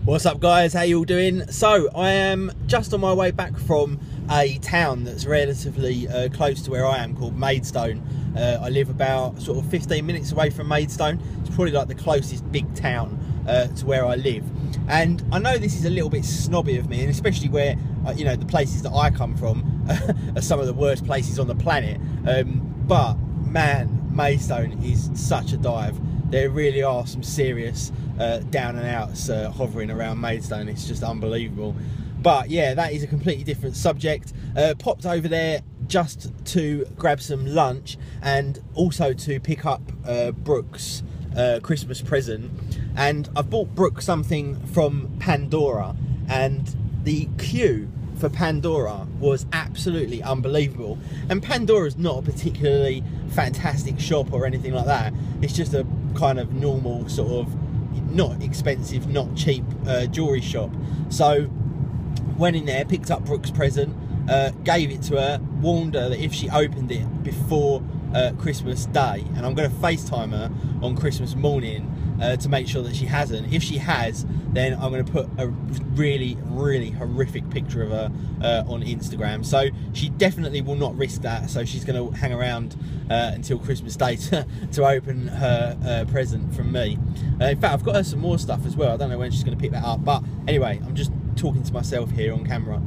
What's up guys, how you all doing? So I am just on my way back from a town that's relatively close to where I am, called Maidstone. I live about sort of 15 minutes away from Maidstone. It's probably like the closest big town to where I live. And I know this is a little bit snobby of me, and especially where you know, the places that I come from are some of the worst places on the planet. But man, Maidstone is such a dive. There really are some serious down and outs hovering around Maidstone. It's just unbelievable. But yeah, that is a completely different subject. Popped over there just to grab some lunch and also to pick up Brooke's Christmas present. And I've bought Brooke something from Pandora, and the queue for Pandora was absolutely unbelievable. And Pandora's not a particularly fantastic shop or anything like that. It's just a kind of normal sort of not expensive, not cheap jewelry shop. So went in there, picked up Brooke's present, gave it to her, warned her that if she opened it before Christmas Day, and I'm going to FaceTime her on Christmas morning to make sure that she hasn't. If she has, then I'm going to put a really horrific picture of her on Instagram. So she definitely will not risk that. So she's going to hang around until Christmas Day to open her present from me. In fact, I've got her some more stuff as well. I don't know when she's going to pick that up, but anyway, I'm just talking to myself here on camera.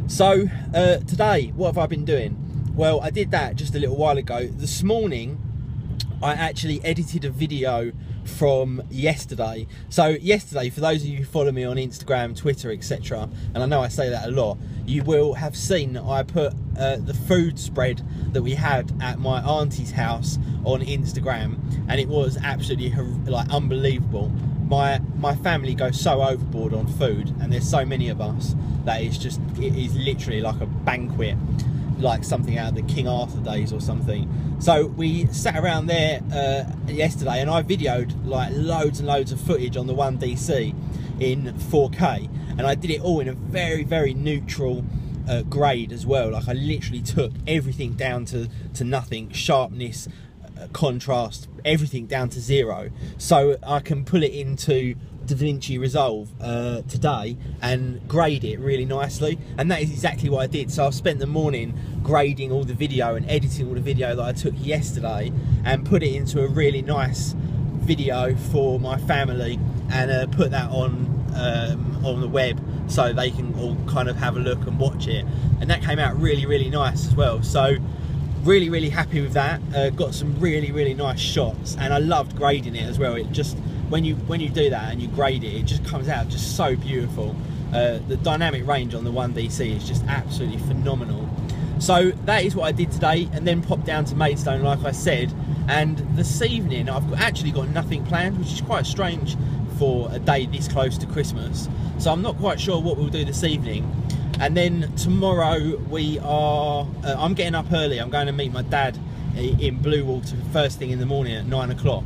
So today, what have I been doing? Well, I did that just a little while ago. This morning, I actually edited a video from yesterday. So yesterday, for those of you who follow me on Instagram, Twitter, etc., and I know I say that a lot, you will have seen that I put the food spread that we had at my auntie's house on Instagram, and it was absolutely like unbelievable. My family goes so overboard on food, and there's so many of us that it is literally like a banquet, like something out of the King Arthur days or something. So we sat around there yesterday, and I videoed like loads and loads of footage on the 1DC in 4K, and I did it all in a very neutral grade as well. Like I literally took everything down to nothing, sharpness, contrast, everything down to 0, so I can pull it into DaVinci Resolve today and grade it really nicely. And that is exactly what I did. So I've spent the morning grading all the video and editing all the video that I took yesterday, and put it into a really nice video for my family, and put that on the web so they can all kind of have a look and watch it. And that came out really nice as well. So really happy with that. Got some really nice shots, and I loved grading it as well. It just, when you do that and you grade it, it just comes out just so beautiful. The dynamic range on the 1DC is just absolutely phenomenal. So that is what I did today, and then popped down to Maidstone like I said. And this evening I've actually got nothing planned, which is quite strange for a day this close to Christmas. So I'm not quite sure what we'll do this evening. And then tomorrow we are, I'm getting up early. I'm going to meet my dad in Bluewater first thing in the morning at 9 o'clock.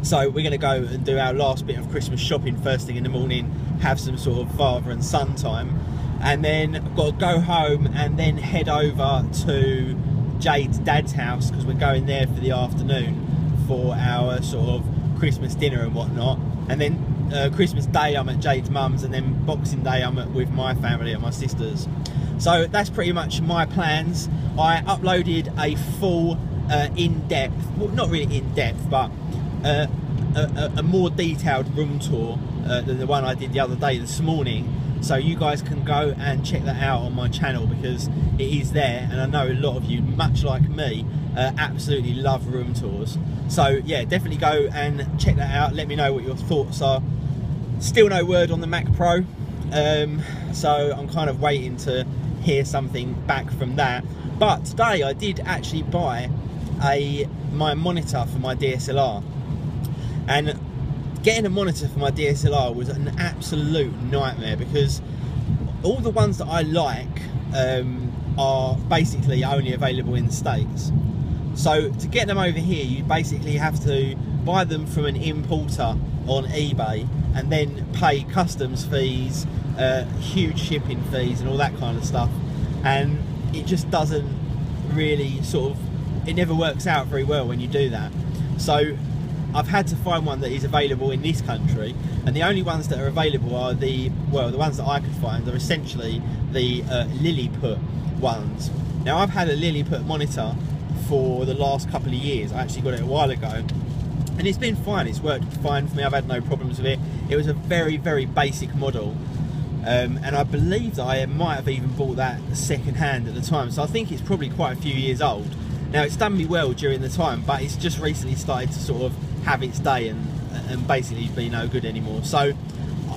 So we're going to go and do our last bit of Christmas shopping first thing in the morning, have some sort of father and son time, and then I've got to go home and then head over to Jade's dad's house, because we're going there for the afternoon for our sort of Christmas dinner and whatnot. And then Christmas Day I'm at Jade's mum's, and then Boxing Day I'm with my family at my sister's. So that's pretty much my plans. I uploaded a full in-depth, well, not really in-depth, but a more detailed room tour than the one I did the other day this morning. So you guys can go and check that out on my channel, because it is there, and I know a lot of you, much like me, absolutely love room tours. So yeah, definitely go and check that out. Let me know what your thoughts are. Still no word on the Mac Pro, so I'm kind of waiting to hear something back from that. But today I did actually buy my monitor for my DSLR, and getting a monitor for my DSLR was an absolute nightmare, because all the ones that I like are basically only available in the States. So to get them over here, you basically have to buy them from an importer on eBay, and then pay customs fees, huge shipping fees and all that kind of stuff, and it just doesn't really sort of, it never works out very well when you do that. So I've had to find one that is available in this country, and the only ones that are available are the ones that I could find are essentially the Lilliput ones. Now, I've had a Lilliput monitor for the last couple of years. I actually got it a while ago, and it's been fine. It's worked fine for me. I've had no problems with it. It was a very, very basic model, and I believe that I might have even bought that second hand at the time, so I think it's probably quite a few years old. Now, it's done me well during the time, but it's just recently started to sort of have its day and basically be no good anymore. So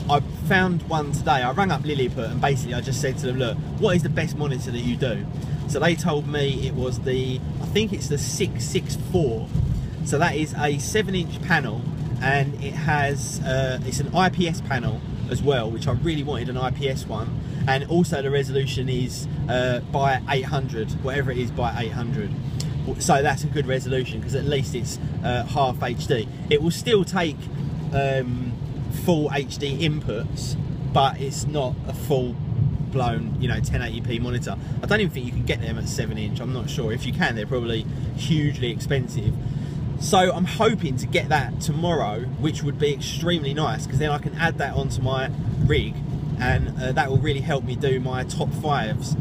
I found one today. I rang up Lilliput and basically I just said to them, look, what is the best monitor that you do? So they told me it was I think it's the 664. So that is a 7-inch panel, and it has it's an IPS panel as well, which I really wanted an IPS one, and also the resolution is by 800, whatever it is, by 800. So that's a good resolution, because at least it's half HD. It will still take full HD inputs, but it's not a full blown, you know, 1080p monitor. I don't even think you can get them at 7-inch. I'm not sure. If you can, they're probably hugely expensive. So I'm hoping to get that tomorrow, which would be extremely nice, because then I can add that onto my rig, and that will really help me do my top 5s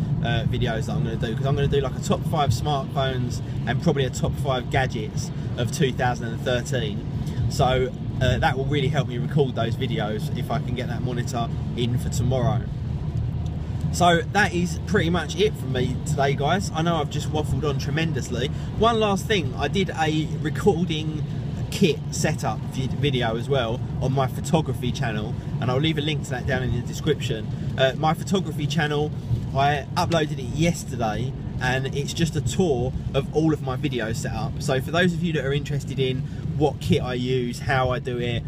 videos that I'm going to do, because I'm going to do like a top 5 smartphones and probably a top 5 gadgets of 2013. So that will really help me record those videos if I can get that monitor in for tomorrow. So that is pretty much it from me today, guys. I know I've just waffled on tremendously. One last thing, I did a recording kit setup video as well on my photography channel, and I'll leave a link to that down in the description. My photography channel, I uploaded it yesterday, and it's just a tour of all of my videos set up. So for those of you that are interested in what kit I use, how I do it,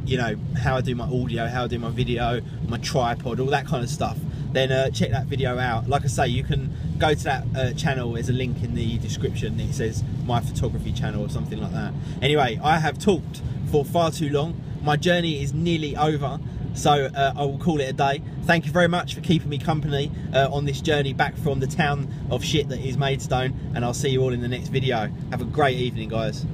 you know, how I do my audio, how I do my video, my tripod, all that kind of stuff, then check that video out. Like I say, you can go to that channel. There's a link in the description. It says my photography channel or something like that. Anyway, I have talked for far too long. My journey is nearly over, so I will call it a day. Thank you very much for keeping me company on this journey back from the town of shit that is Maidstone, and I'll see you all in the next video. Have a great evening, guys.